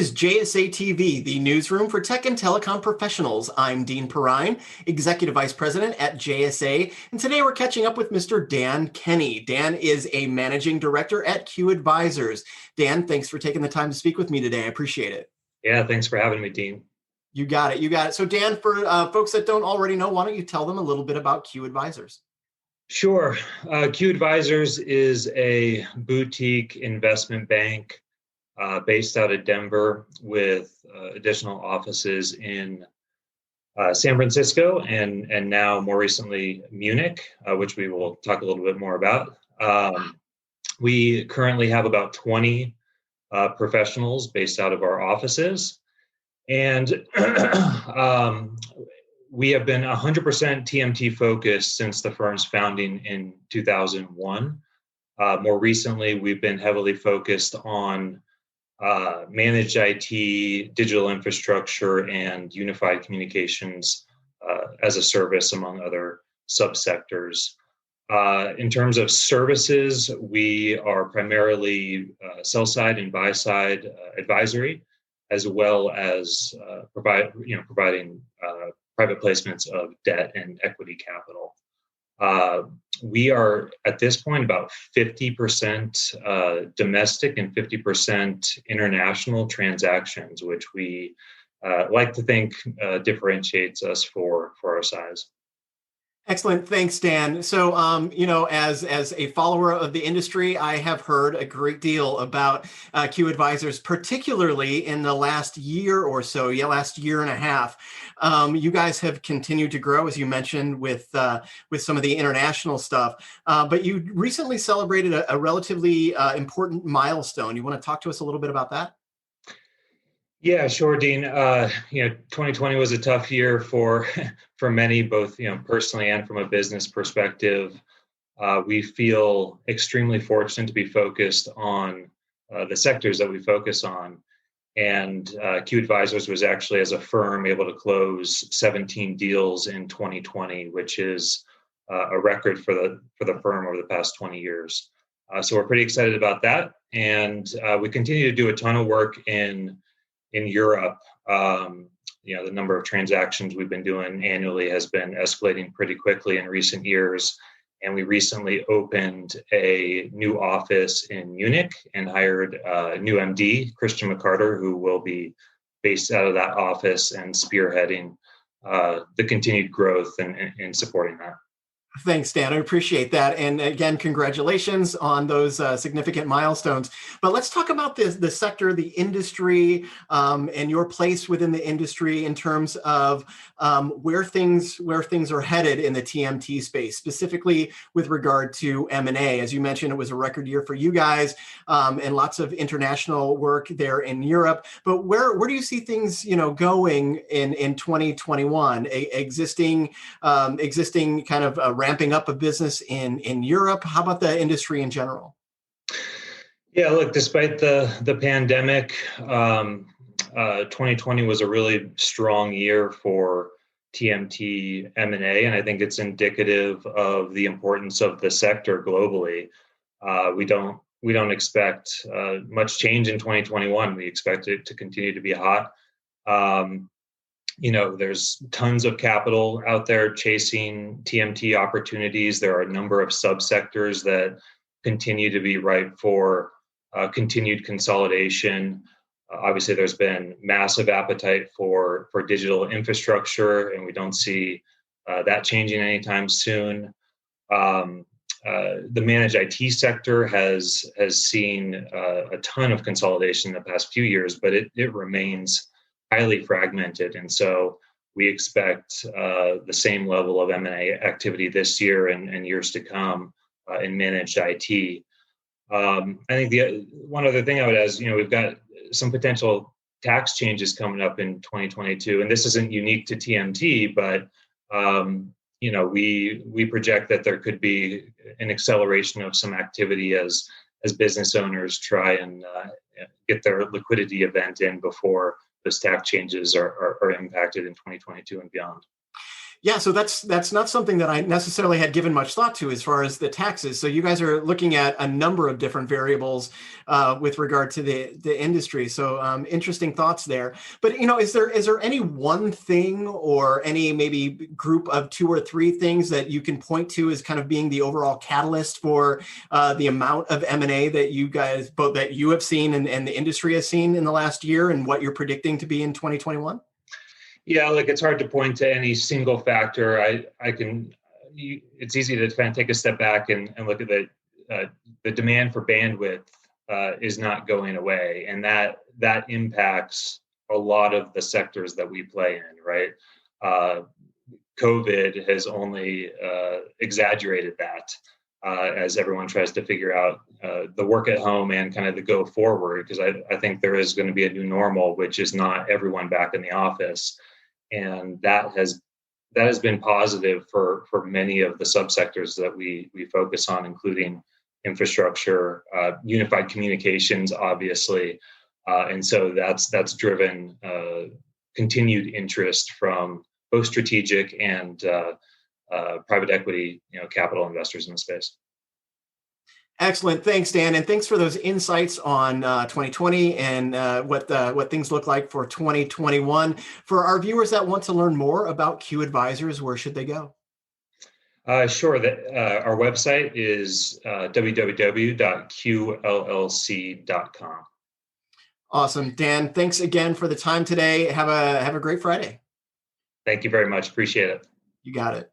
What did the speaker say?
is JSA TV, the newsroom for tech and telecom professionals. I'm Dean Perrine, Executive Vice President at JSA, and today we're catching up with Mr. Dan Kenney. Dan is a Managing Director at Q Advisors. Dan, thanks for taking the time to speak with me today. I appreciate it. Yeah, thanks for having me, Dean. You got it. You got it. So Dan, for folks that don't already know, why don't you tell them a little bit about Q Advisors? Sure. Q Advisors is a boutique investment bank based out of Denver with additional offices in San Francisco and now more recently Munich, which we will talk a little bit more about. We currently have about 20 professionals based out of our offices. And we have been 100% TMT focused since the firm's founding in 2001. More recently, we've been heavily focused on managed IT, digital infrastructure, and unified communications as a service, among other subsectors. In terms of services, we are primarily sell-side and buy-side advisory, as well as providing private placements of debt and equity capital. We are at this point about 50% domestic and 50% international transactions, which we like to think differentiates us for our size. Excellent. Thanks, Dan. So, as a follower of the industry, I have heard a great deal about Q Advisors, particularly in the last year or so, last year and a half. You guys have continued to grow, as you mentioned, with some of the international stuff. But you recently celebrated a relatively important milestone. You want to talk to us a little bit about that? Yeah, sure, Dean. 2020 was a tough year for many, both personally and from a business perspective. We feel extremely fortunate to be focused on the sectors that we focus on, and Q Advisors was actually, as a firm, able to close 17 deals in 2020, which is a record for the firm over the past 20 years. So we're pretty excited about that, and we continue to do a ton of work in Europe. The number of transactions we've been doing annually has been escalating pretty quickly in recent years. And we recently opened a new office in Munich and hired a new MD, Christian McCarter, who will be based out of that office and spearheading the continued growth and supporting that. Thanks, Dan. I appreciate that. And again, congratulations on those significant milestones. But let's talk about the sector, the industry, and your place within the industry in terms of where things are headed in the TMT space, specifically with regard to M&A. As you mentioned, it was a record year for you guys, and lots of international work there in Europe. But where do you see things going in 2021? Existing kind of ramping up a business in Europe? How about the industry in general? Yeah, look, despite the pandemic, 2020 was a really strong year for TMT M&A, and I think it's indicative of the importance of the sector globally. We don't expect much change in 2021. We expect it to continue to be hot. There's tons of capital out there chasing TMT opportunities. There are a number of subsectors that continue to be ripe for continued consolidation. Obviously, there's been massive appetite for digital infrastructure, and we don't see that changing anytime soon. The managed IT sector has seen a ton of consolidation in the past few years, but it remains highly fragmented, and so we expect the same level of M&A activity this year and years to come in managed IT. I think the one other thing I would add is, we've got some potential tax changes coming up in 2022, and this isn't unique to TMT, but we project that there could be an acceleration of some activity as business owners try and get their liquidity event in before those tax changes are impacted in 2022 and beyond. Yeah, so that's not something that I necessarily had given much thought to as far as the taxes. So you guys are looking at a number of different variables with regard to the industry. So interesting thoughts there. But is there any one thing or any maybe group of two or three things that you can point to as kind of being the overall catalyst for the amount of M&A that you guys both that you have seen and the industry has seen in the last year, and what you're predicting to be in 2021? Yeah, like it's hard to point to any single factor. It's easy to kind of take a step back and look at the demand for bandwidth is not going away, and that impacts a lot of the sectors that we play in, right? COVID has only exaggerated that as everyone tries to figure out the work at home and kind of the go forward, because I think there is going to be a new normal, which is not everyone back in the office. And that has been positive for many of the subsectors that we focus on, including infrastructure, unified communications, obviously, and so that's driven continued interest from both strategic and private equity, capital investors in the space. Excellent. Thanks, Dan. And thanks for those insights on 2020 and what things look like for 2021. For our viewers that want to learn more about Q Advisors, where should they go? Sure. Our website is www.qllc.com. Awesome. Dan, thanks again for the time today. Have a great Friday. Thank you very much. Appreciate it. You got it.